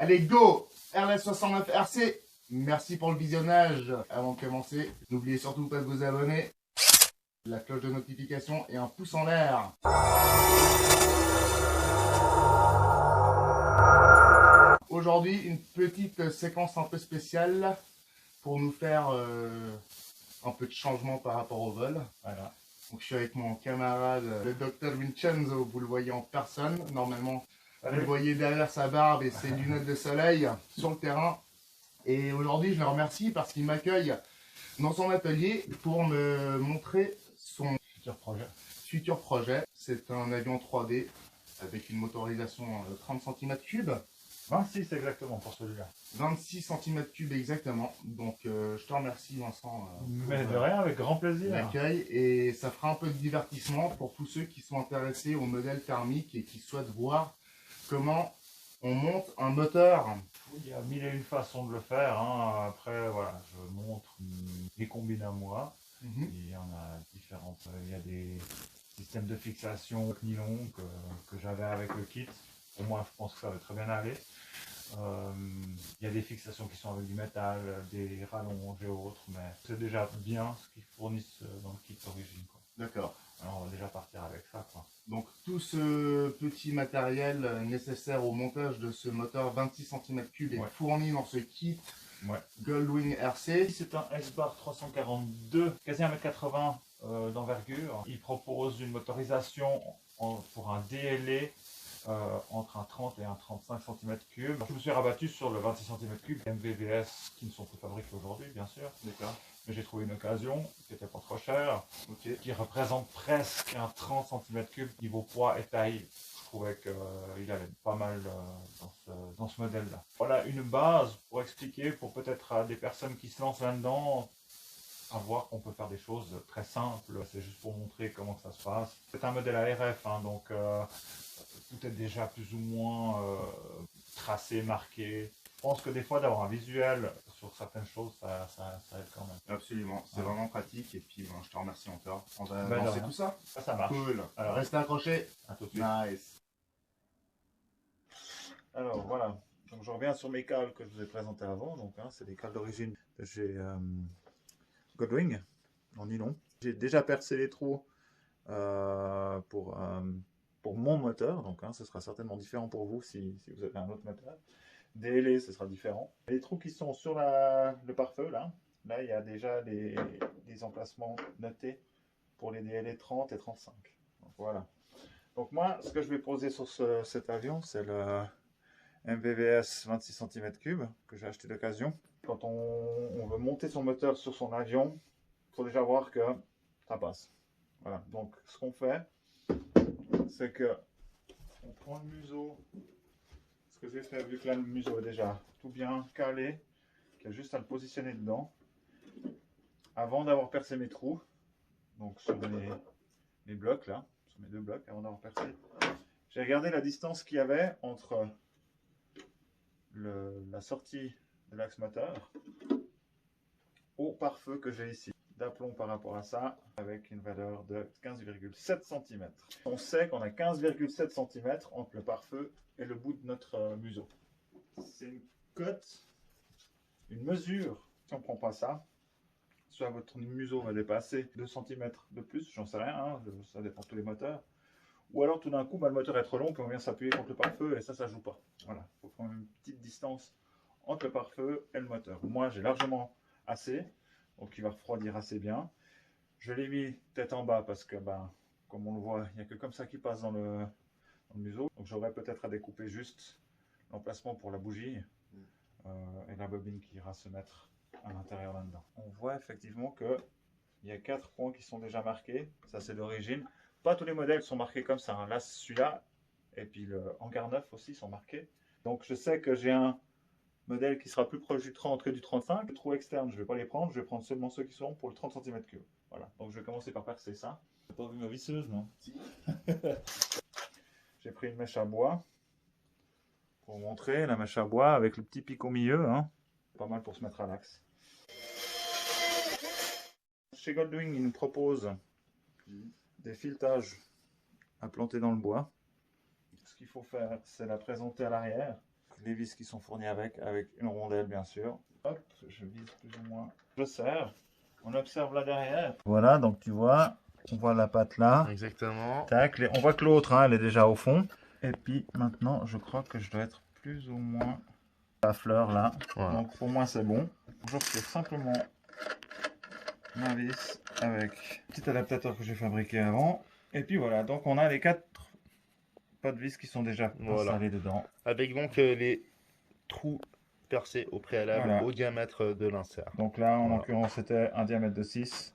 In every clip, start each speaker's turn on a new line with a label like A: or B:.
A: Allez, go RS69 RC. Merci pour le visionnage. Avant de commencer, n'oubliez surtout pas de vous abonner, la cloche de notification et un pouce en l'air. Aujourd'hui, une petite séquence un peu spéciale pour nous faire un peu de changement par rapport au vol. Voilà. Donc, je suis avec mon camarade, le Dr Vincenzo. Vous le voyez en personne. Normalement, vous le voyez derrière sa barbe et ses lunettes de soleil sur le terrain. Et aujourd'hui, je le remercie parce qu'il m'accueille dans son atelier pour me montrer son futur projet. C'est un avion 3D avec une motorisation 30 cm3.
B: 26 exactement pour celui-là.
A: 26 cm3 exactement. Donc je te remercie, Vincent.
B: Mais de rien, avec grand plaisir.
A: L'accueil, et ça fera un peu de divertissement pour tous ceux qui sont intéressés au modèle thermique et qui souhaitent voir comment on monte un moteur.
B: Il y a mille et une façons de le faire. Hein. Après, voilà, je montre mes combines à moi. Il y en a différentes. Il y a des systèmes de fixation nylon que j'avais avec le kit. Pour moi, je pense que ça va très bien aller. Il y a des fixations qui sont avec du métal, des rallonges et autres, mais c'est déjà bien ce qu'ils fournissent dans le kit d'origine.
A: D'accord.
B: Alors on va déjà partir avec ça, quoi.
A: Donc tout ce petit matériel nécessaire au montage de ce moteur 26 cm3 est fourni dans ce kit Goldwing RC.
B: C'est un S-Bar 342, quasi 1,80 m d'envergure. Il propose une motorisation pour un DLE entre un 30 et un 35 cm3. Je me suis rabattu sur le 26 cm3 MVVS qui ne sont plus fabriqués aujourd'hui, bien sûr.
A: D'accord.
B: Mais j'ai trouvé une occasion qui n'était pas trop chère, qui représente presque un 30 cm3 niveau poids et taille. Je trouvais qu'il allait pas mal dans ce modèle-là. Voilà une base pour expliquer, pour peut-être à des personnes qui se lancent là-dedans, à voir qu'on peut faire des choses très simples. C'est juste pour montrer comment ça se passe. C'est un modèle ARF, hein, donc tout est déjà plus ou moins tracé, marqué. Je pense que des fois d'avoir un visuel sur certaines choses, ça aide quand même.
A: Absolument, c'est vraiment pratique, et puis je te remercie encore. On va lancer tout ça.
B: Ça marche.
A: Cool.
B: Alors,
A: restez accrochés.
B: À tout de suite.
A: Nice.
B: Alors voilà, donc je reviens sur mes cales que je vous ai présentés avant. Donc c'est des cales d'origine de chez Goldwing en nylon. J'ai déjà percé les trous pour mon moteur, donc ce sera certainement différent pour vous si vous avez un autre moteur. DLE, ce sera différent. Les trous qui sont sur le pare-feu, là il y a déjà des emplacements notés pour les DLE 30 et 35. Donc, voilà. Donc moi, ce que je vais poser sur cet avion, c'est le MVVS 26 cm3 que j'ai acheté d'occasion. Quand on veut monter son moteur sur son avion, il faut déjà voir que ça passe. Voilà. Donc ce qu'on fait, c'est que on prend le museau. Ce que j'ai fait, vu que là le museau est déjà tout bien calé, qu'il y a juste à le positionner dedans, avant d'avoir percé mes trous, donc sur mes blocs là, sur mes deux blocs, avant d'avoir percé, j'ai regardé la distance qu'il y avait entre la sortie de l'axe moteur au pare-feu que j'ai ici. D'aplomb par rapport à ça, avec une valeur de 15,7 cm. On sait qu'on a 15,7 cm entre le pare-feu et le bout de notre museau. C'est une cote, une mesure. Si on ne prend pas ça, soit votre museau va dépasser 2 cm de plus, j'en sais rien, hein, ça dépend de tous les moteurs. Ou alors tout d'un coup, le moteur est trop long, puis on vient s'appuyer contre le pare-feu et ça joue pas. Voilà, il faut prendre une petite distance entre le pare-feu et le moteur. Moi, j'ai largement assez. Donc il va refroidir assez bien. Je l'ai mis tête en bas parce que, comme on le voit, il n'y a que comme ça qui passe dans le museau. Donc j'aurais peut-être à découper juste l'emplacement pour la bougie et la bobine qui ira se mettre à l'intérieur là-dedans. On voit effectivement qu'il y a 4 points qui sont déjà marqués. Ça c'est d'origine. Pas tous les modèles sont marqués comme ça. Là, celui-là et puis le hangar 9 aussi sont marqués. Donc je sais que j'ai un modèle qui sera plus proche du 30 que du 35. Les trous externes, je ne vais pas les prendre, je vais prendre seulement ceux qui seront pour le 30 cm3. Voilà, donc je vais commencer par percer ça. Tu n'as pas vu ma visseuse, non? Si. J'ai pris une mèche à bois pour vous montrer la mèche à bois avec le petit pic au milieu. Hein. Pas mal pour se mettre à l'axe. Chez Goldwing, ils nous proposent des filetages à planter dans le bois. Ce qu'il faut faire, c'est la présenter à l'arrière. les vis qui sont fournies avec une rondelle bien sûr. Hop, je vise plus ou moins. Je serre. On observe là derrière. Voilà, donc tu vois, on voit la patte là.
A: Exactement.
B: Tac, on voit que l'autre, hein, elle est déjà au fond. Et puis maintenant, je crois que je dois être plus ou moins la fleur là.
A: Voilà.
B: Donc pour moi, c'est bon. Je retire simplement ma vis avec un petit adaptateur que j'ai fabriqué avant. Et puis voilà, donc on a les 4 pas de vis qui sont déjà installés dedans.
A: Avec donc les trous percés au préalable
B: Voilà.
A: au diamètre de l'insert.
B: Donc là, en
A: Voilà.
B: l'occurrence, c'était un diamètre de 6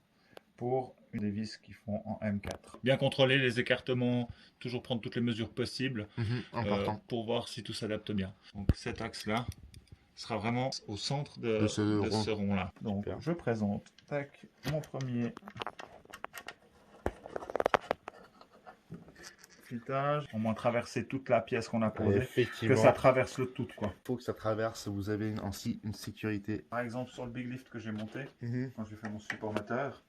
B: pour des vis qui font en M4. Bien contrôler les écartements, toujours prendre toutes les mesures possibles pour voir si tout s'adapte bien. Donc cet axe-là sera vraiment au centre de ce rond-là. Donc je présente mon premier filetage, au moins traverser toute la pièce qu'on a posée,
A: effectivement,
B: que ça traverse le tout quoi.
A: Il faut que ça traverse, vous avez ainsi une sécurité.
B: Par exemple sur le big lift que j'ai monté, quand j'ai fait mon support moteur,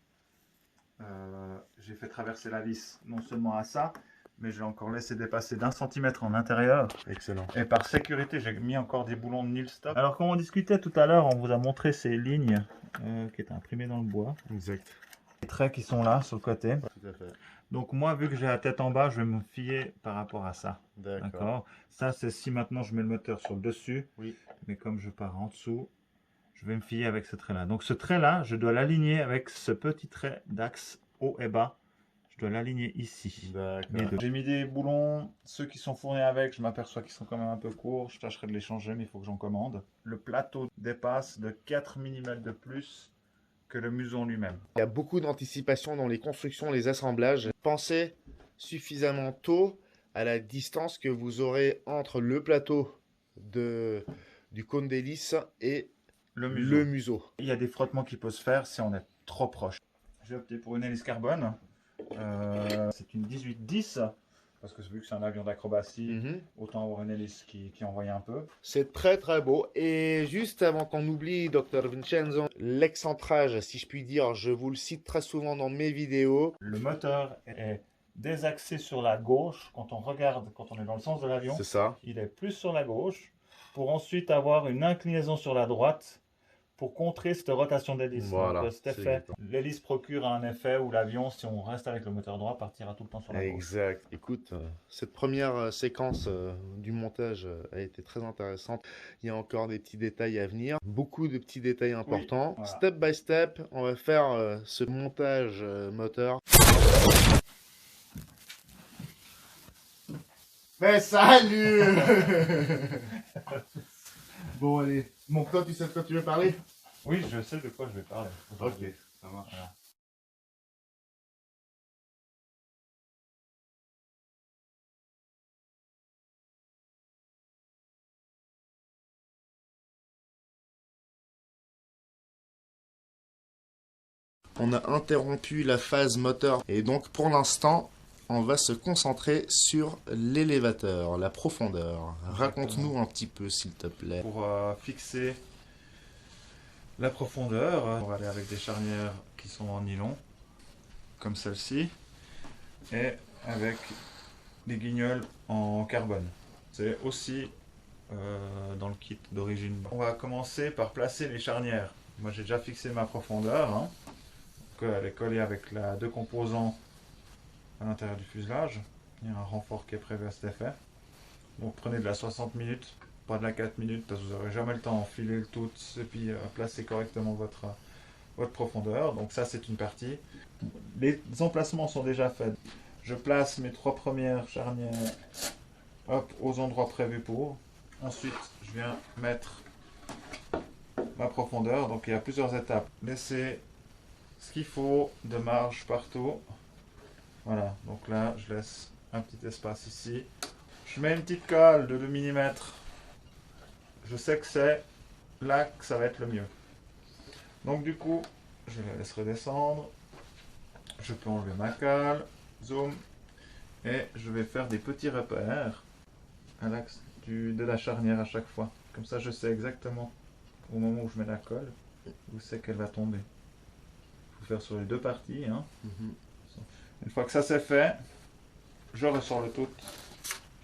B: j'ai fait traverser la vis non seulement à ça, mais j'ai encore laissé dépasser d'1 centimètre en intérieur.
A: Excellent.
B: Et par sécurité, j'ai mis encore des boulons de nil stop. Alors comme on discutait tout à l'heure, on vous a montré ces lignes qui étaient imprimées dans le bois.
A: Exact.
B: Les traits qui sont là sur le côté.
A: Tout à fait.
B: Donc moi, vu que j'ai la tête en bas, je vais me fier par rapport à ça.
A: D'accord.
B: Ça, c'est si maintenant je mets le moteur sur le dessus.
A: Oui.
B: Mais comme je pars en dessous, je vais me fier avec ce trait-là. Donc ce trait-là, je dois l'aligner avec ce petit trait d'axe haut et bas. Je dois l'aligner ici. J'ai mis des boulons, ceux qui sont fournis avec, je m'aperçois qu'ils sont quand même un peu courts. Je tâcherai de les changer, mais il faut que j'en commande. Le plateau dépasse de 4 mm de plus que le museau lui-même.
A: Il y a beaucoup d'anticipation dans les constructions, les assemblages. Pensez suffisamment tôt à la distance que vous aurez entre le plateau du cône d'hélice et le museau.
B: Il y a des frottements qui peuvent se faire si on est trop proche. J'ai opté pour une hélice carbone. C'est une 1810 parce que vu que c'est un avion d'acrobatie, autant avoir une hélice qui envoie un peu.
A: C'est très très beau. Et juste avant qu'on oublie, Dr Vincenzo, l'excentrage, si je puis dire, je vous le cite très souvent dans mes vidéos.
B: Le moteur est désaxé sur la gauche quand on regarde, quand on est dans le sens de l'avion.
A: C'est ça.
B: Il est plus sur la gauche pour ensuite avoir une inclinaison sur la droite pour contrer cette rotation d'hélice.
A: Voilà,
B: donc, cet effet, l'hélice procure un effet où l'avion, si on reste avec le moteur droit, partira tout le temps sur la gauche.
A: Exact. Écoute, cette première séquence du montage a été très intéressante. Il y a encore des petits détails à venir, beaucoup de petits détails importants. Oui, voilà. Step by step, on va faire ce montage moteur.
C: Mais salut. Bon allez, mon toi tu sais de quoi tu veux parler?
B: Oui, je sais de quoi je vais parler.
C: Ok, ça marche. Voilà.
A: On a interrompu la phase moteur et donc pour l'instant on va se concentrer sur l'élévateur, la profondeur. Raconte-nous un petit peu s'il te plaît.
B: Pour fixer la profondeur, on va aller avec des charnières qui sont en nylon, comme celle-ci, et avec des guignols en carbone. C'est aussi dans le kit d'origine. On va commencer par placer les charnières. Moi j'ai déjà fixé ma profondeur, hein. Donc, elle est collée avec la 2 composants à l'intérieur du fuselage. Il y a un renfort qui est prévu à cet effet. Donc prenez de la 60 minutes, pas de la 4 minutes, parce que vous n'aurez jamais le temps d'enfiler le tout et puis placer correctement votre profondeur. Donc ça c'est une partie. Les emplacements sont déjà faits. Je place mes 3 premières charnières aux endroits prévus pour. Ensuite je viens mettre ma profondeur. Donc il y a plusieurs étapes. Laissez ce qu'il faut de marge partout. Voilà, donc là je laisse un petit espace ici. Je mets une petite colle de 2 mm. Je sais que c'est là que ça va être le mieux. Donc du coup, je la laisse redescendre. Je peux enlever ma colle, zoom, et je vais faire des petits repères à l'axe de la charnière à chaque fois. Comme ça, je sais exactement au moment où je mets la colle où c'est qu'elle va tomber. Il faut faire sur les 2 parties. Hein. Une fois que ça c'est fait, je ressors le tout.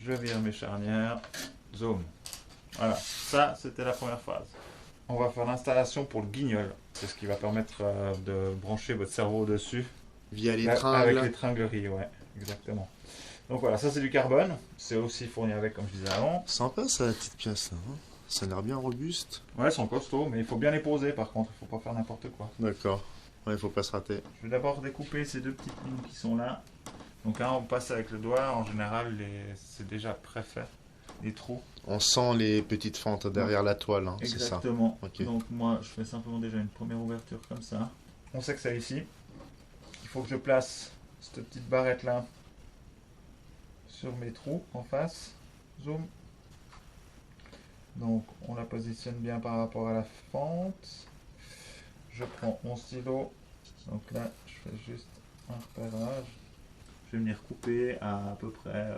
B: Je vire mes charnières, zoom. Voilà, ça c'était la première phase. On va faire l'installation pour le guignol. C'est ce qui va permettre de brancher votre cerveau dessus.
A: Via les
B: Avec
A: tringles.
B: les tringleries, ouais, exactement. Donc voilà, ça c'est du carbone. C'est aussi fourni avec, comme je disais avant.
A: Sympa ça, la petite pièce là. Hein, ça a l'air bien robuste.
B: Ouais, ils sont costauds, mais il faut bien les poser par contre. Il faut pas faire n'importe quoi.
A: D'accord. Ouais, il faut pas se rater.
B: Je vais d'abord découper ces deux petites lignes qui sont là. Donc là, on passe avec le doigt. En général, c'est déjà préfait, les trous.
A: On sent les petites fentes derrière la toile, hein, c'est ça.
B: Exactement.
A: Ok.
B: Donc moi, je fais simplement déjà une première ouverture comme ça. On sait que c'est ici. Il faut que je place cette petite barrette là sur mes trous en face. Zoom. Donc on la positionne bien par rapport à la fente. Je prends mon stylo. Donc là, je fais juste un repérage. Je vais venir couper à peu près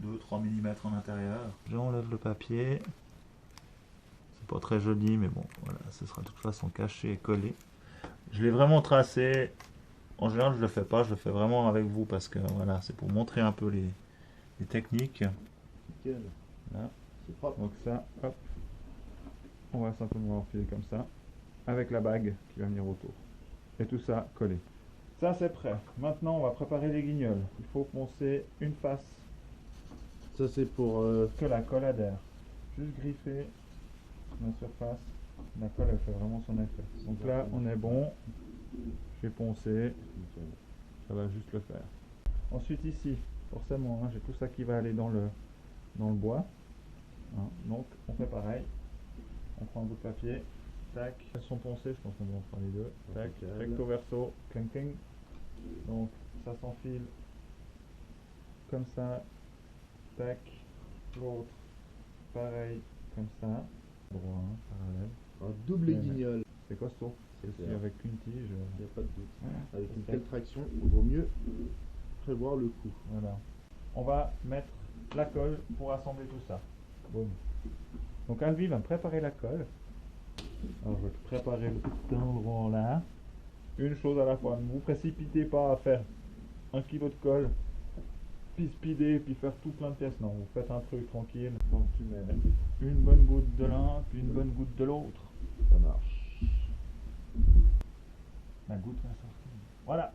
B: 2-3 mm en intérieur. J'enlève le papier. C'est pas très joli, mais bon, voilà, ce sera de toute façon caché et collé. Je l'ai vraiment tracé. En général, je le fais pas, je le fais vraiment avec vous parce que voilà, c'est pour montrer un peu les techniques.
A: Nickel.
B: Là.
A: C'est propre.
B: Donc ça, hop, on va simplement enfiler comme ça, avec la bague qui va venir autour. Et tout ça collé. Ça c'est prêt. Maintenant on va préparer les guignols. Il faut poncer une face
A: Ça c'est pour...
B: que la colle adhère. Juste griffer la surface. La colle elle fait vraiment son effet. Donc là on est bon. J'ai poncé. Ça va juste le faire. Ensuite ici, forcément, hein, j'ai tout ça qui va aller dans le bois. Hein, donc on fait pareil. On prend un bout de papier. Tac. Elles sont poncées, je pense qu'on va en faire les deux. Tac. Recto verso. Cling cling. Donc ça s'enfile comme ça. Tac. L'autre. Pareil. Comme ça. Droit, hein, parallèle.
A: Un double
B: Ouais,
A: guignol.
B: C'est costaud.
A: C'est
B: Aussi
A: clair.
B: avec une tige.
A: Il n'y a pas de doute.
B: Ouais,
A: Avec une
B: c'est
A: telle traction, il vaut mieux prévoir le coup.
B: Voilà. On va mettre la colle pour assembler tout ça. Boum. Donc Alvi va me préparer la colle. Alors je vais préparer le petit endroit là. Une chose à la fois. Ne vous précipitez pas à faire 1 kg de colle, puis speeder, puis faire tout plein de pièces. Non, vous faites un truc tranquille. Donc tu mets une bonne goutte de l'un, puis une bonne goutte de l'autre.
A: Ça marche.
B: La goutte va sortir. Voilà.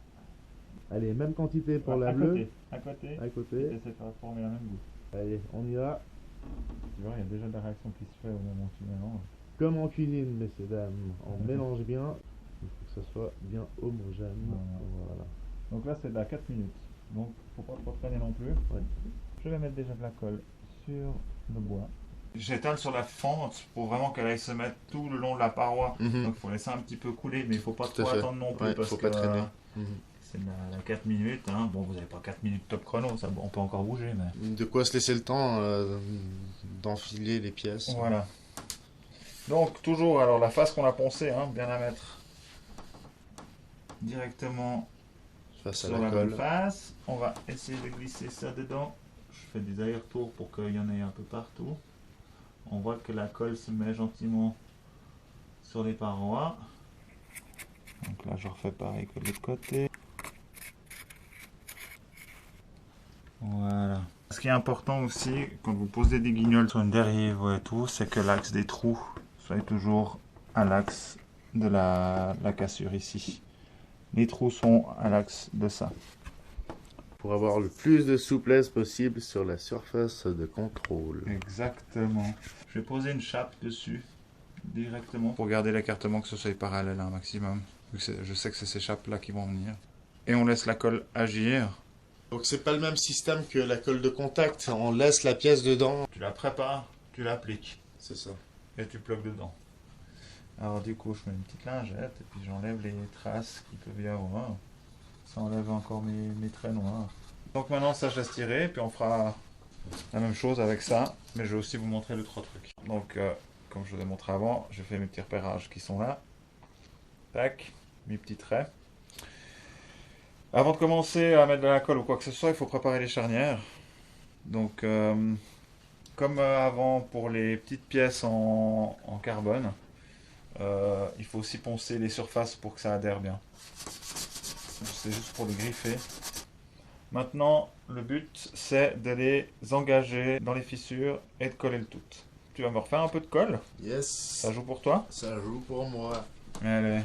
A: Allez, même quantité pour la
B: à
A: bleue.
B: côté. À côté.
A: À côté.
B: Essaye de faire former la même goutte.
A: Allez, on y va.
B: Tu vois, il y a déjà de la réaction qui se fait au moment où tu mélanges.
A: Comme en cuisine, messieurs, dames. On
B: Mhm.
A: mélange bien. Il faut que ça soit bien homogène. Voilà.
B: Donc là, c'est de la 4 minutes. Donc, faut pas trop traîner non plus.
A: Ouais.
B: Je vais mettre déjà de la colle sur le bois. J'étale sur la fente pour vraiment qu'elle aille se mettre tout le long de la paroi.
A: Mhm.
B: Donc, il faut laisser un petit peu couler, mais il faut pas
A: Tout à
B: trop
A: fait.
B: attendre non plus.
A: Ouais,
B: parce
A: faut
B: que
A: pas traîner.
B: c'est de la 4 minutes. Hein. Bon, vous n'avez pas 4 minutes top chrono, ça, on peut encore bouger. Mais...
A: De quoi se laisser le temps d'enfiler les pièces.
B: Voilà. Donc, toujours, alors la face qu'on a poncée, hein, bien la mettre directement
A: Face à
B: sur
A: la
B: la bonne
A: colle.
B: face. On va essayer de glisser ça dedans. Je fais des allers-retours pour qu'il y en ait un peu partout. On voit que la colle se met gentiment sur les parois. Donc là je refais pareil que de l'autre côté. Voilà. Ce qui est important aussi quand vous posez des guignols sur une dérive et tout, c'est que l'axe des trous soit toujours à l'axe de la cassure ici. Les trous sont à l'axe de ça.
A: Pour avoir le plus de souplesse possible sur la surface de contrôle.
B: Exactement. Je vais poser une chape dessus directement pour garder l'écartement, que ce soit parallèle un maximum. Je sais que c'est ces chapes là qui vont venir. Et on laisse la colle agir.
A: Donc c'est pas le même système que la colle de contact. On laisse la pièce dedans.
B: Tu la prépares, tu l'appliques
A: C'est ça.
B: et tu plugues dedans. Alors du coup je mets une petite lingette et puis j'enlève les traces qu'il peut y avoir. Ça enlève encore mes traits noirs. Donc maintenant ça je laisse tirer, puis on fera la même chose avec ça, mais je vais aussi vous montrer le 3 trucs. Donc comme je vous ai montré avant, je fais mes petits repérages qui sont là. Tac, mes petits traits. Avant de commencer à mettre de la colle ou quoi que ce soit, il faut préparer les charnières. Donc comme avant pour les petites pièces en carbone, il faut aussi poncer les surfaces pour que ça adhère bien. C'est juste pour les griffer. Maintenant, le but c'est de les engager dans les fissures et de coller le tout. tu vas me refaire un peu de colle.
A: Yes.
B: Ça joue pour toi?
A: Ça joue pour moi.
B: Allez.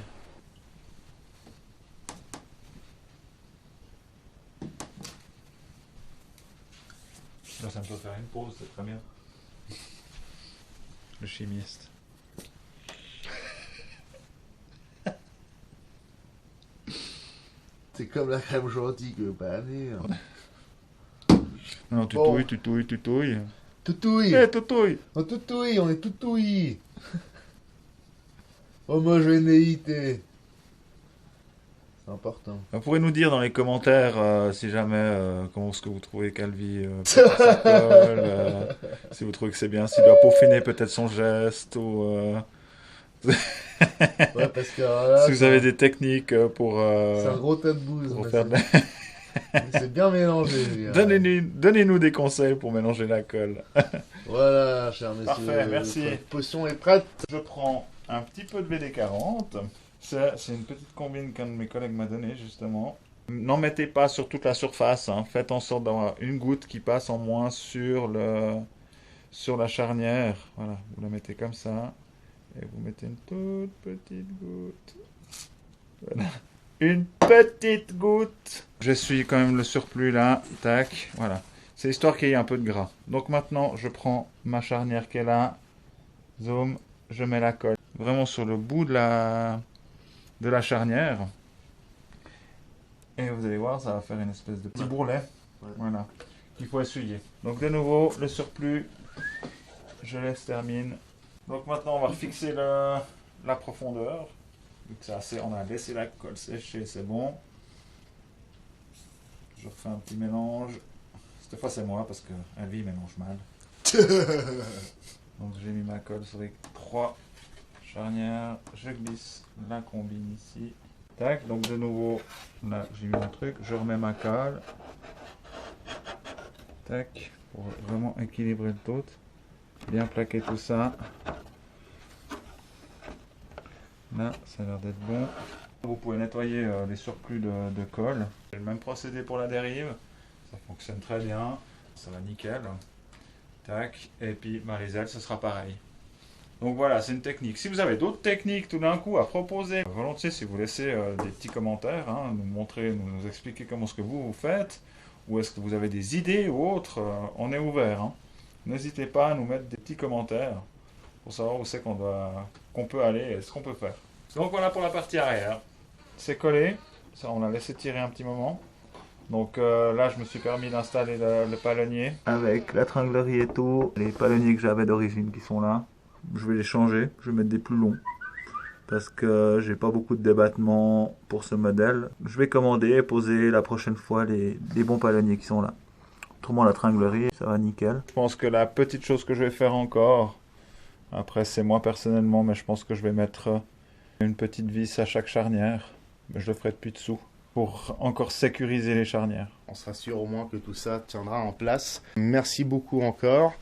B: Là, ça me peut faire une pause, c'est très bien. Le chimiste.
A: C'est comme la crème gentille que pas dire.
B: Non, tu
A: Bon.
B: touilles, tu touilles, tu touilles.
A: Toutouille.
B: Eh, tu touilles.
A: On toutouille, on est toutouille. Homogénéité. C'est important.
B: Vous pourrez nous dire dans les commentaires si jamais comment est-ce que vous trouvez Calvi pour sa colle, si vous trouvez que c'est bien, s'il doit peaufiner peut-être son geste ou
A: Ouais, parce que alors là,
B: si vous avez des techniques pour
A: c'est un gros tas de bouse.
B: pour
A: mais
B: faire de-
A: c'est bien mélangé. les gars.
B: Donnez-nous des conseils pour mélanger la colle.
A: Voilà, cher messieurs.
B: Parfait, merci.
A: Votre potion est prête.
B: Je prends un petit peu de BD40. C'est une petite combine qu'un de mes collègues m'a donnée justement. N'en mettez pas sur toute la surface, hein. Faites en sorte d'avoir une goutte qui passe en moins sur la charnière. Voilà, vous la mettez comme ça. Et vous mettez une toute petite goutte. Voilà. Une petite goutte. J'essuie quand même le surplus là. Tac, voilà. C'est histoire qu'il y ait un peu de gras. Donc maintenant, je prends ma charnière qui est là. Zoom, je mets la colle vraiment sur le bout de la charnière. Et vous allez voir, ça va faire une espèce de petit bourrelet.
A: Ouais.
B: Voilà. Qu'il faut essuyer. Donc de nouveau, le surplus, je laisse termine. Donc maintenant, on va refixer la profondeur. Vu que c'est assez, on a laissé la colle sécher, c'est bon. Je refais un petit mélange. Cette fois, c'est moi parce que Alvi mélange mal. Donc j'ai mis ma colle sur les 3 charnières. Je glisse la combine ici. Tac, donc de nouveau, là j'ai mis mon truc. Je remets ma colle. Tac, pour vraiment équilibrer le tout. Bien plaquer tout ça. Là, ça a l'air d'être bon. Vous pouvez nettoyer les surplus de colle. C'est le même procédé pour la dérive. Ça fonctionne très bien. Ça va nickel. Tac. Et puis les ailes, ce sera pareil. Donc voilà, c'est une technique. Si vous avez d'autres techniques tout d'un coup à proposer, volontiers si vous laissez des petits commentaires, hein, nous montrer, nous expliquer comment est-ce que vous faites, ou est-ce que vous avez des idées ou autres, on est ouvert. Hein. N'hésitez pas à nous mettre des petits commentaires pour savoir où c'est qu'on peut aller et ce qu'on peut faire. Donc voilà pour la partie arrière. C'est collé, ça on l'a laissé tirer un petit moment. Donc là je me suis permis d'installer le palonnier. Avec la tringlerie et tout, les palonniers que j'avais d'origine qui sont là. Je vais les changer, je vais mettre des plus longs. Parce que j'ai pas beaucoup de débattement pour ce modèle. Je vais commander et poser la prochaine fois les bons palonniers qui sont là. Autrement la tringlerie, ça va nickel. Je pense que la petite chose que je vais faire encore, après c'est moi personnellement, mais je pense que je vais mettre une petite vis à chaque charnière. Mais je le ferai depuis dessous pour encore sécuriser les charnières.
A: On sera sûr au moins que tout ça tiendra en place. Merci beaucoup encore.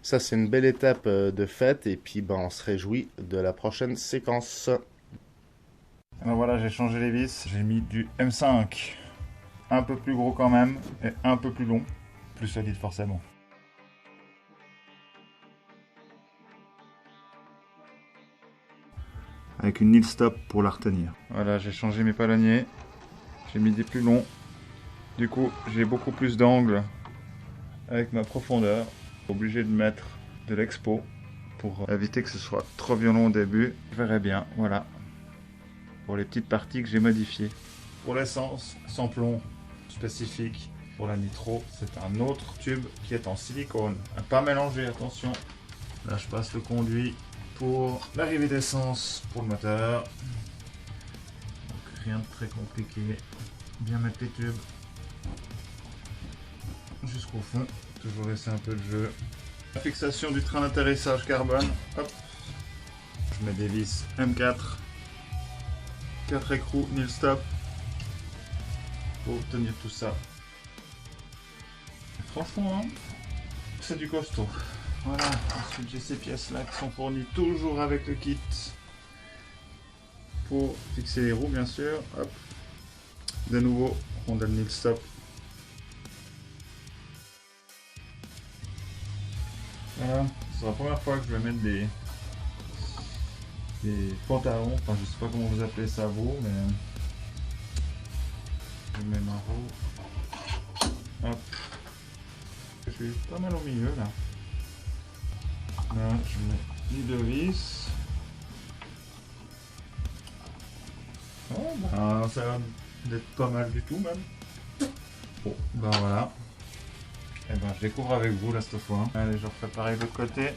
A: Ça, c'est une belle étape de fête. Et puis, on se réjouit de la prochaine séquence.
B: Alors voilà, j'ai changé les vis. J'ai mis du M5. Un peu plus gros quand même et un peu plus long. Plus solide forcément. Avec une nil stop pour la retenir. Voilà, j'ai changé mes palonniers. J'ai mis des plus longs. Du coup, j'ai beaucoup plus d'angle avec ma profondeur. Obligé de mettre de l'expo pour éviter que ce soit trop violent au début. Je verrai bien, voilà. Pour les petites parties que j'ai modifiées. Pour l'essence, sans plomb spécifique. Pour la nitro, c'est un autre tube qui est en silicone. À pas mélanger, attention. Là, je passe le conduit pour l'arrivée d'essence pour le moteur. Donc, rien de très compliqué. Bien mettre les tubes jusqu'au fond. Toujours laisser un peu de jeu. La fixation du train d'atterrissage carbone. Hop. Je mets des vis M4. 4 écrous nil stop. Pour obtenir tout ça. Franchement, hein, c'est du costaud. Voilà. Ensuite, j'ai ces pièces-là qui sont fournies toujours avec le kit. Pour fixer les roues, bien sûr. Hop. De nouveau, rondelle nil stop. Voilà, c'est la première fois que je vais mettre des pantalons, enfin je sais pas comment vous appelez ça vous, mais je mets ma roue. Hop. Je suis pas mal au milieu là. Là, je mets les deux vis. Oh, ben, ça a l'air d'être pas mal du tout même. Bon, ben voilà. Et ben je découvre avec vous là cette fois. Allez, je refais pareil de l'autre côté.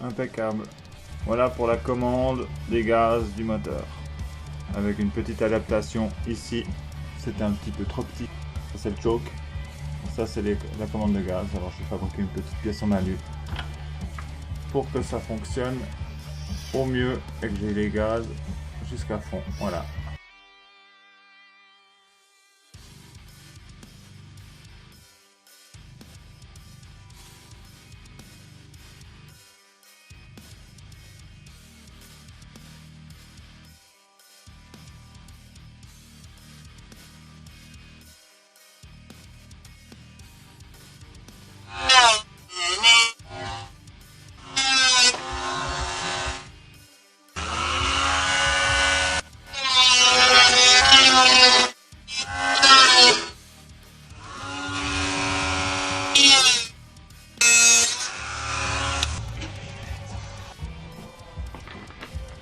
B: Impeccable. Voilà pour la commande des gaz du moteur. Avec une petite adaptation ici. C'était un petit peu trop petit. Ça c'est le choke. Ça c'est la commande de gaz. Alors je vais fabriquer une petite pièce en alu pour que ça fonctionne au mieux et que j'ai les gaz jusqu'à fond. Voilà.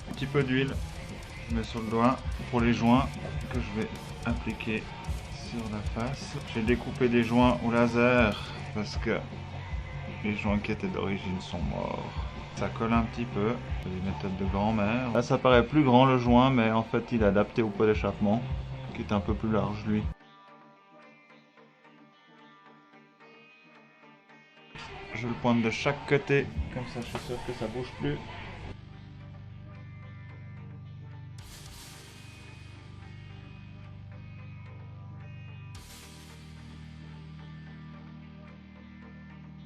B: Un petit peu d'huile, je mets sur le doigt pour les joints que je vais appliquer sur la face. J'ai découpé des joints au laser parce que les joints qui étaient d'origine sont morts. Ça colle un petit peu, des méthodes de grand-mère. Là ça paraît plus grand le joint, mais en fait il est adapté au pot d'échappement qui est un peu plus large lui. Je le pointe de chaque côté, comme ça je suis sûr que ça bouge plus.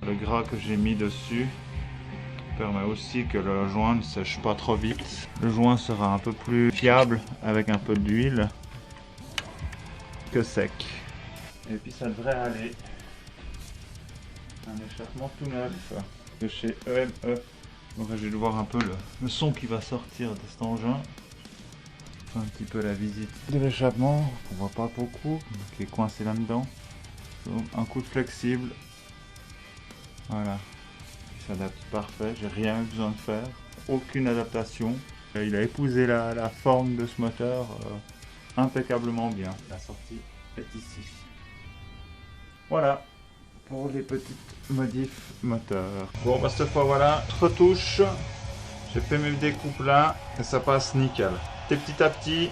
B: Le gras que j'ai mis dessus permet aussi que le joint ne sèche pas trop vite. Le joint sera un peu plus fiable avec un peu d'huile que sec. Et puis ça devrait aller. Un échappement tout neuf de chez EME. Donc j'ai dû voir un peu le son qui va sortir de cet engin. Un petit peu la visite de l'échappement, on voit pas beaucoup, qui est coincé là-dedans. Un coup de flexible. Voilà, il s'adapte parfait, j'ai rien eu besoin de faire, aucune adaptation. Il a épousé la forme de ce moteur impeccablement bien. La sortie est ici. Voilà, pour les petites modifs moteur. Bon bah cette fois voilà, retouche, j'ai fait mes découpes là et ça passe nickel. Et petit à petit,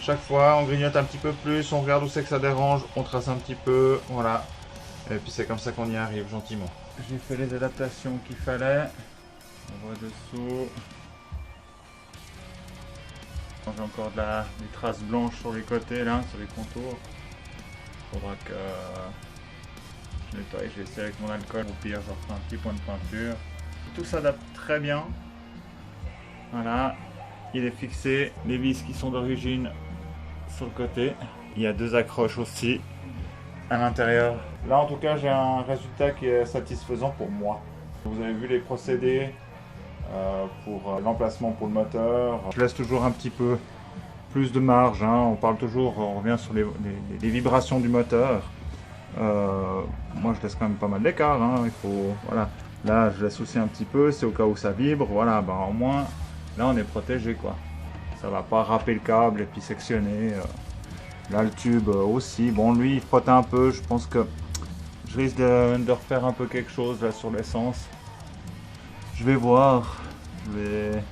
B: chaque fois on grignote un petit peu plus, on regarde où c'est que ça dérange, on trace un petit peu, voilà. Et puis c'est comme ça qu'on y arrive gentiment. J'ai fait les adaptations qu'il fallait. On voit dessous. J'ai encore des traces blanches sur les côtés là, sur les contours. Il faudra que je nettoie. Je vais essayer avec mon alcool. Au pire, je refais un petit point de peinture. Tout s'adapte très bien. Voilà. Il est fixé. Les vis qui sont d'origine sur le côté. Il y a deux accroches aussi à l'intérieur. Là en tout cas j'ai un résultat qui est satisfaisant pour moi. Vous avez vu les procédés pour l'emplacement pour le moteur. Je laisse toujours un petit peu plus de marge, hein. On parle toujours, on revient sur les vibrations du moteur. Moi je laisse quand même pas mal d'écart, hein. Il faut, voilà, Là, je laisse aussi un petit peu, c'est au cas où ça vibre. Voilà, bah, au moins, là, on est protégé, quoi. Ça va pas râper le câble et puis sectionner. Là, le tube aussi. Bon, lui, il frotte un peu. Je pense que je risque de refaire un peu quelque chose là sur l'essence. Je vais voir. Je vais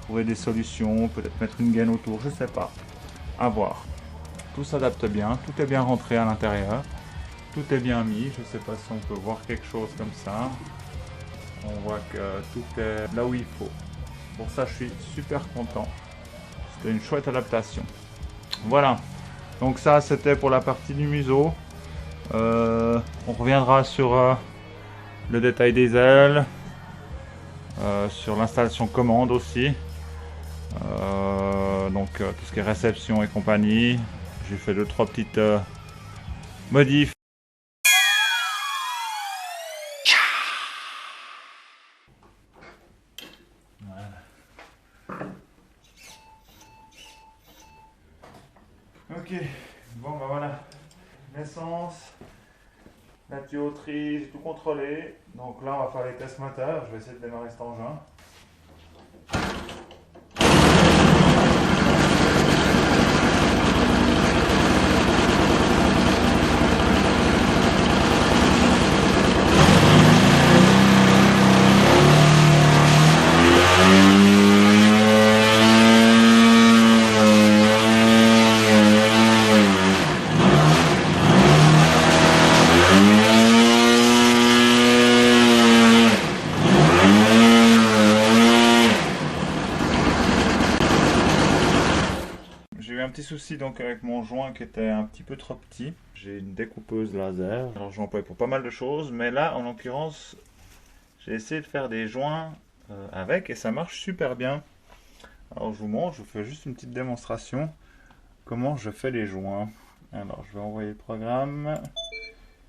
B: trouver des solutions. Peut-être mettre une gaine autour. Je sais pas. À voir. Tout s'adapte bien. Tout est bien rentré à l'intérieur. Tout est bien mis. Je sais pas si on peut voir quelque chose comme ça. On voit que tout est là où il faut. Pour ça, je suis super content. C'était une chouette adaptation. Voilà. Donc ça, c'était pour la partie du museau. On reviendra sur le détail des ailes. Sur l'installation commande aussi. Donc tout ce qui est réception et compagnie. J'ai fait 2-3 petites modifs. Ok, bon bah voilà, l'essence, la tuyauterie, j'ai tout contrôlé. Donc là on va faire les tests moteurs, je vais essayer de démarrer cet engin. Un petit souci donc avec mon joint qui était un petit peu trop petit. J'ai une découpeuse laser. Alors je l'emploie pour pas mal de choses, mais là en l'occurrence j'ai essayé de faire des joints avec et ça marche super bien. Alors je vous montre, je vous fais juste une petite démonstration comment je fais les joints. Alors je vais envoyer le programme.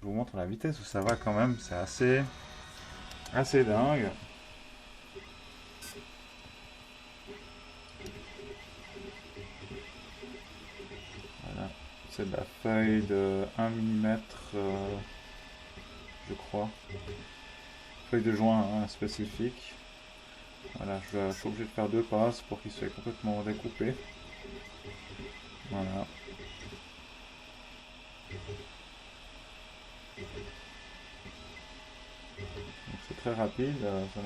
B: Je vous montre la vitesse où ça va quand même, c'est assez dingue. C'est de la feuille de 1 mm, je crois. Feuille de joint hein, spécifique. Voilà, je suis obligé de faire 2 passes pour qu'il soit complètement découpé. Voilà. C'est très rapide, ça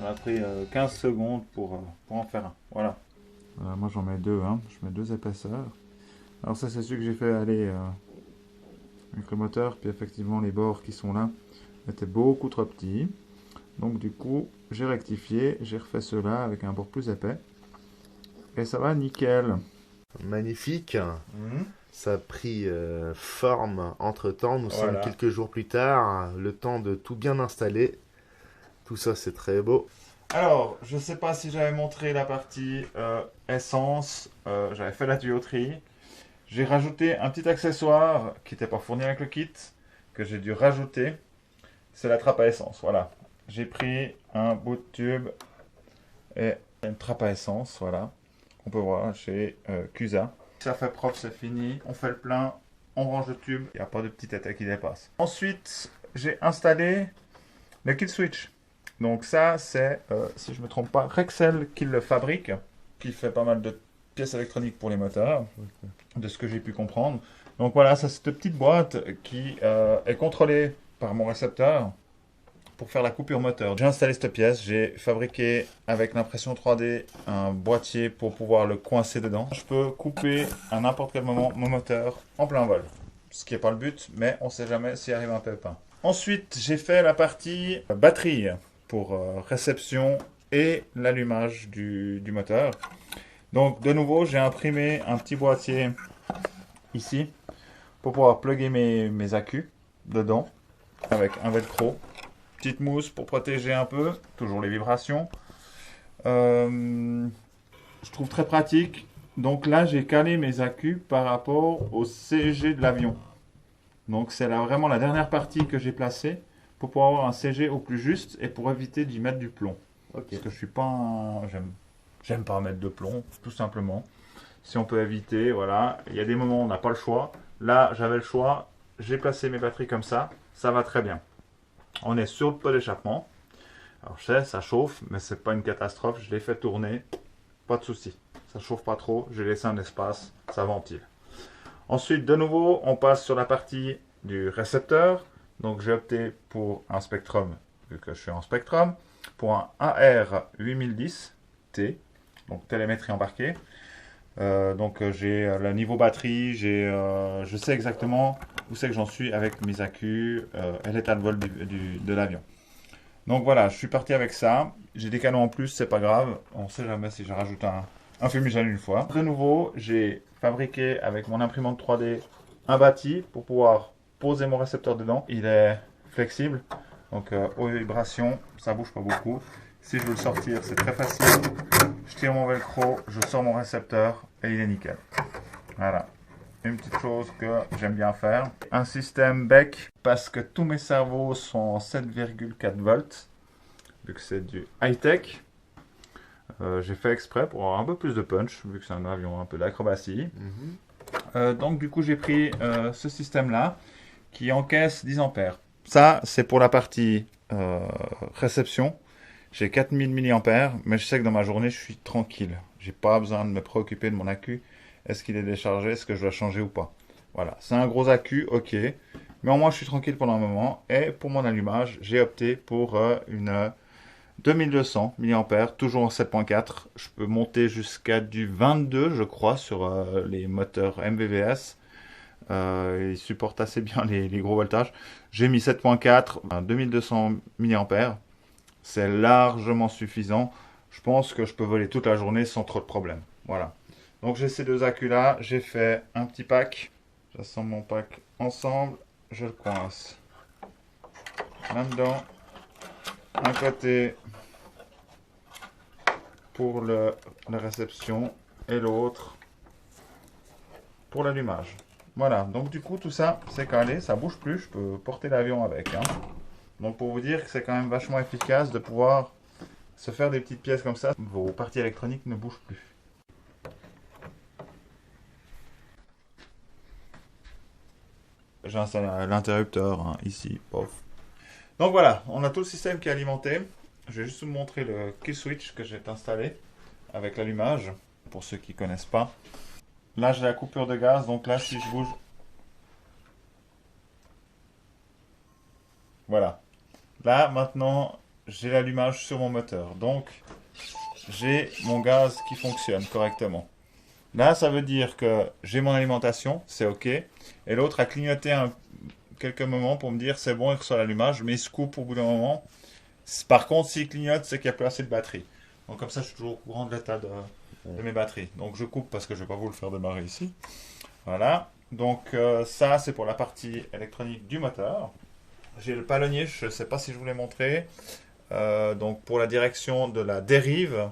B: m'a pris 15 secondes pour en faire un. Voilà. Voilà, moi j'en mets 2, hein. Je mets 2 épaisseurs. Alors ça c'est celui que j'ai fait aller avec le moteur, puis effectivement les bords qui sont là étaient beaucoup trop petits. Donc du coup j'ai rectifié, j'ai refait cela avec un bord plus épais. Et ça va nickel.
A: Magnifique. Ça a pris forme entre temps. Nous sommes quelques jours plus tard. Le temps de tout bien installer. Tout ça c'est très beau.
B: Alors, je ne sais pas si j'avais montré la partie essence, j'avais fait la tuyauterie. J'ai rajouté un petit accessoire qui n'était pas fourni avec le kit, que j'ai dû rajouter. C'est la trappe à essence, voilà. J'ai pris un bout de tube et une trappe à essence, voilà. On peut voir chez Cusa. Ça fait propre, c'est fini. On fait le plein, on range le tube, il n'y a pas de petit état qui dépasse. Ensuite, j'ai installé le kill switch. Donc ça, c'est, si je ne me trompe pas, Rexel qui le fabrique, qui fait pas mal de pièces électroniques pour les moteurs, de ce que j'ai pu comprendre. Donc voilà, ça c'est cette petite boîte qui est contrôlée par mon récepteur pour faire la coupure moteur. J'ai installé cette pièce, j'ai fabriqué avec l'impression 3D un boîtier pour pouvoir le coincer dedans. Je peux couper à n'importe quel moment mon moteur en plein vol, ce qui n'est pas le but, mais on ne sait jamais s'il arrive un pépin. Ensuite, j'ai fait la partie batterie pour réception et l'allumage du moteur. Donc de nouveau j'ai imprimé un petit boîtier ici pour pouvoir plugger mes accus dedans avec un velcro, petite mousse pour protéger un peu, toujours les vibrations. Je trouve très pratique. Donc là j'ai calé mes accus par rapport au CG de l'avion. Donc c'est là vraiment la dernière partie que j'ai placée pour pouvoir avoir un CG au plus juste et pour éviter d'y mettre du plomb. Okay. Parce que je suis pas un... J'aime pas mettre de plomb, tout simplement. Si on peut éviter, voilà. Il y a des moments où on n'a pas le choix. Là, j'avais le choix. J'ai placé mes batteries comme ça. Ça va très bien. On est sur le pot d'échappement. Alors je sais, ça chauffe, mais c'est pas une catastrophe. Je l'ai fait tourner, pas de souci. Ça chauffe pas trop, j'ai laissé un espace, ça ventile. Ensuite, de nouveau, on passe sur la partie du récepteur. Donc j'ai opté pour un Spectrum, vu que je suis en Spectrum, pour un AR8010T, donc télémétrie embarquée. J'ai le niveau batterie, je sais exactement où c'est que j'en suis avec mes accus et l'état de vol de l'avion. Donc voilà, je suis parti avec ça. J'ai des canons en plus, c'est pas grave. On sait jamais si je rajoute un fumigène une fois. De nouveau, j'ai fabriqué avec mon imprimante 3D un bâti pour pouvoir poser mon récepteur dedans. Il est flexible, donc aux vibrations, ça bouge pas beaucoup. Si je veux le sortir, c'est très facile. Je tire mon velcro, je sors mon récepteur et il est nickel. Voilà. Une petite chose que j'aime bien faire. Un système bec parce que tous mes cerveaux sont en 7,4 volts. Vu que c'est du high-tech. J'ai fait exprès pour avoir un peu plus de punch, vu que c'est un avion un peu d'acrobatie. Donc du coup j'ai pris ce système-là qui encaisse 10 ampères. Ça c'est pour la partie réception. J'ai 4000 mAh, mais je sais que dans ma journée je suis tranquille. J'ai pas besoin de me préoccuper de mon accu. Est-ce qu'il est déchargé? Est-ce que je dois changer ou pas? Voilà, c'est un gros accu, ok. Mais au moins je suis tranquille pendant un moment. Et pour mon allumage, j'ai opté pour une 2200 mAh, toujours en 7.4. Je peux monter jusqu'à du 22, je crois, sur les moteurs MVVS. Ils supportent assez bien les gros voltages. J'ai mis 7.4, 2200 mAh. C'est largement suffisant. Je pense que je peux voler toute la journée sans trop de problèmes. Voilà. Donc j'ai ces deux accus là. J'ai fait un petit pack. J'assemble mon pack ensemble. Je le coince là-dedans. Un côté pour la réception et l'autre pour l'allumage. Voilà, donc du coup tout ça c'est calé, ça bouge plus, je peux porter l'avion avec. Donc pour vous dire que c'est quand même vachement efficace de pouvoir se faire des petites pièces comme ça. Vos parties électroniques ne bougent plus. J'ai installé l'interrupteur ici, pof. Donc voilà, on a tout le système qui est alimenté. Je vais juste vous montrer le kill switch que j'ai installé avec l'allumage, pour ceux qui ne connaissent pas. Là j'ai la coupure de gaz, donc là si je bouge... Voilà. Là maintenant j'ai l'allumage sur mon moteur, donc j'ai mon gaz qui fonctionne correctement. Là ça veut dire que j'ai mon alimentation, c'est ok, et l'autre a clignoté quelques moments pour me dire c'est bon, il reçoit l'allumage, mais il se coupe au bout d'un moment. Par contre, s'il clignote, c'est qu'il n'y a plus assez de batterie. Donc comme ça, je suis toujours au courant de l'état de mes batteries. Donc je coupe parce que je ne vais pas vous le faire démarrer ici. Voilà. Donc ça, c'est pour la partie électronique du moteur. J'ai le palonnier, je ne sais pas si je vous l'ai montré. Donc pour la direction de la dérive,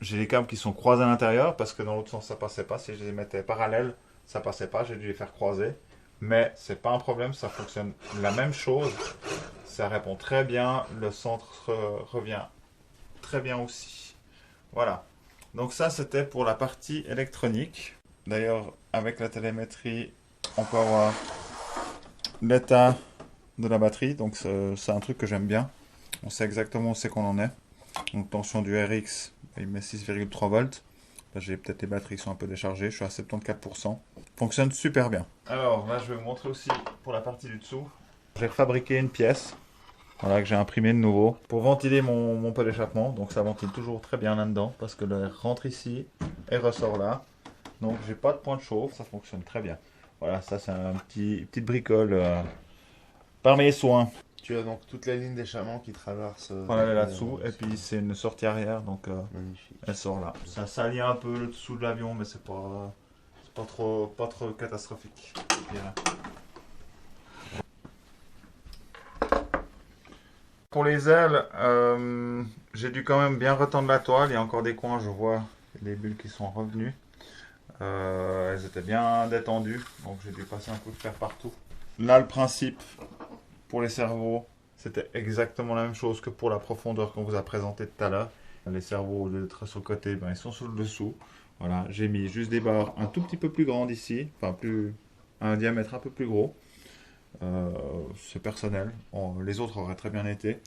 B: j'ai les câbles qui sont croisés à l'intérieur parce que dans l'autre sens, ça ne passait pas. Si je les mettais parallèles, ça ne passait pas. J'ai dû les faire croiser. Mais c'est pas un problème, ça fonctionne la même chose. Ça répond très bien, le centre revient très bien aussi. Voilà. Donc ça c'était pour la partie électronique. D'ailleurs avec la télémétrie, on peut avoir l'état de la batterie. Donc c'est un truc que j'aime bien. On sait exactement où c'est qu'on en est. Donc tension du RX, il met 6,3 volts. Là j'ai peut-être les batteries qui sont un peu déchargées, je suis à 74%. Fonctionne super bien. Alors là je vais vous montrer aussi pour la partie du dessous. J'ai fabriqué une pièce, voilà, que j'ai imprimé de nouveau pour ventiler mon pot d'échappement. Donc ça ventile toujours très bien là-dedans parce que l'air rentre ici et ressort là. Donc j'ai pas de point de chauffe, ça fonctionne très bien. Voilà, ça c'est un petite bricole par mes soins.
A: Tu as donc toute la ligne d'échappement qui traverse.
B: Voilà là-dessous, et puis c'est une sortie arrière, donc
A: magnifique.
B: elle sort là. Ça salit un peu le dessous de l'avion, mais c'est pas trop catastrophique. Voilà. Pour les ailes, j'ai dû quand même bien retendre la toile. Il y a encore des coins, je vois les bulles qui sont revenues. Elles étaient bien détendues, donc j'ai dû passer un coup de fer partout. Là, le principe pour les cerveaux, c'était exactement la même chose que pour la profondeur qu'on vous a présenté tout à l'heure. Les cerveaux, au lieu d'être sur le côté, ben, ils sont sur le dessous. Voilà, j'ai mis juste des barres un tout petit peu plus grandes ici, enfin un diamètre un peu plus gros. C'est personnel. Les autres auraient très bien été.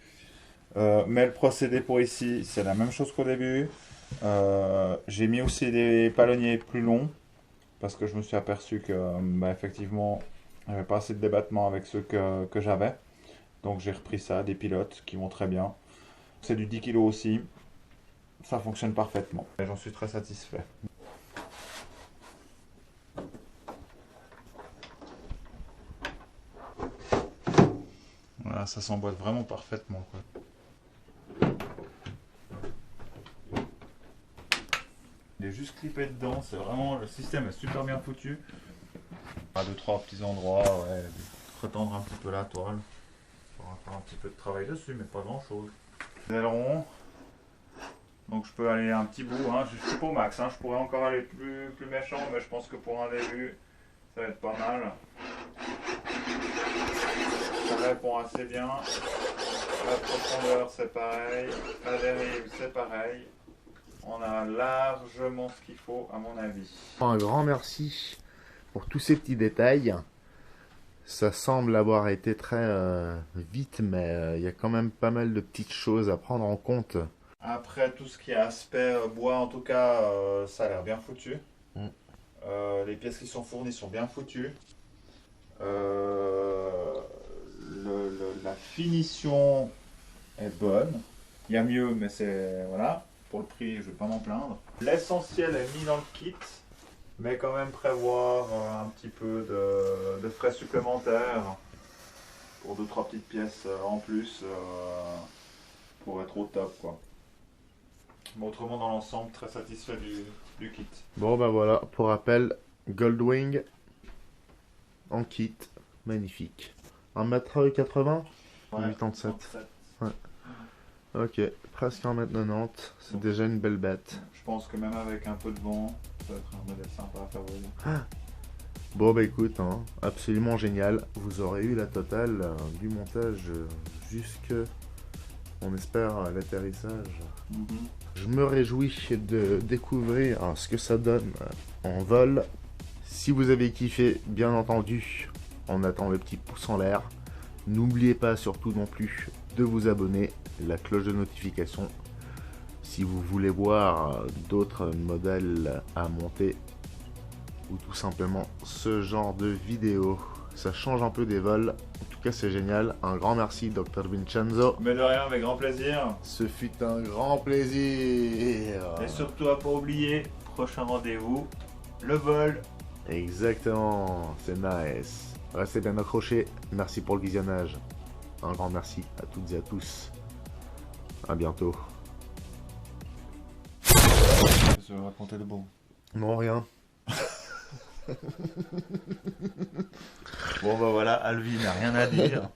B: Mais le procédé pour ici, c'est la même chose qu'au début. J'ai mis aussi des palonniers plus longs parce que je me suis aperçu que effectivement, il n'y avait pas assez de débattement avec ceux que j'avais. Donc j'ai repris ça, des pilotes qui vont très bien. C'est du 10 kg aussi. Ça fonctionne parfaitement. Et j'en suis très satisfait. Voilà, ça s'emboîte vraiment parfaitement, quoi. Il est juste clippé dedans, c'est vraiment, le système est super bien foutu. À 2-3 petits endroits, ouais, retendre un petit peu la toile. On va faire un petit peu de travail dessus, mais pas grand chose. Les ailerons. Donc je peux aller un petit bout, hein. Je suis pas au max, hein. Je pourrais encore aller plus méchant, mais je pense que pour un début, ça va être pas mal. Ça répond assez bien. La profondeur c'est pareil, la dérive c'est pareil. On a largement ce qu'il faut à mon avis.
A: Un grand merci pour tous ces petits détails. Ça semble avoir été très vite, mais il y a quand même pas mal de petites choses à prendre en compte.
B: Après tout ce qui est aspect bois, en tout cas, ça a l'air bien foutu. Les pièces qui sont fournies sont bien foutues. La finition est bonne. Il y a mieux, mais c'est voilà. Pour le prix, je vais pas m'en plaindre. L'essentiel est mis dans le kit, mais quand même prévoir un petit peu de frais supplémentaires pour 2-3 petites pièces en plus pour être au top, quoi. Mais autrement, dans l'ensemble, très satisfait du kit.
A: Bon bah voilà, pour rappel, Goldwing en kit, magnifique. 1m80
B: Ouais,
A: 87.
B: 37.
A: Ok, presque 1m90, c'est déjà une belle bête.
B: Je pense que même avec un peu de vent, ça va être un modèle sympa à faire voler.
A: Bon bah écoute, hein, absolument génial. Vous aurez eu la totale du montage jusque, on espère, à l'atterrissage. Je me réjouis de découvrir ce que ça donne en vol. Si vous avez kiffé, bien entendu, on attend le petit pouce en l'air. N'oubliez pas surtout non plus de vous abonner, la cloche de notification. Si vous voulez voir d'autres modèles à monter ou tout simplement ce genre de vidéo. Ça change un peu des vols. En tout cas, c'est génial. Un grand merci, Dr Vincenzo.
B: Mais de rien, avec grand plaisir.
A: Ce fut un grand plaisir.
B: Et surtout, à pas oublier, prochain rendez-vous, le vol.
A: Exactement, c'est nice. Restez bien accrochés. Merci pour le visionnage. Un grand merci à toutes et à tous. À bientôt.
B: Je vais raconter de bon.
A: Non, rien.
B: Bon bah voilà, Alvin n'a rien à dire.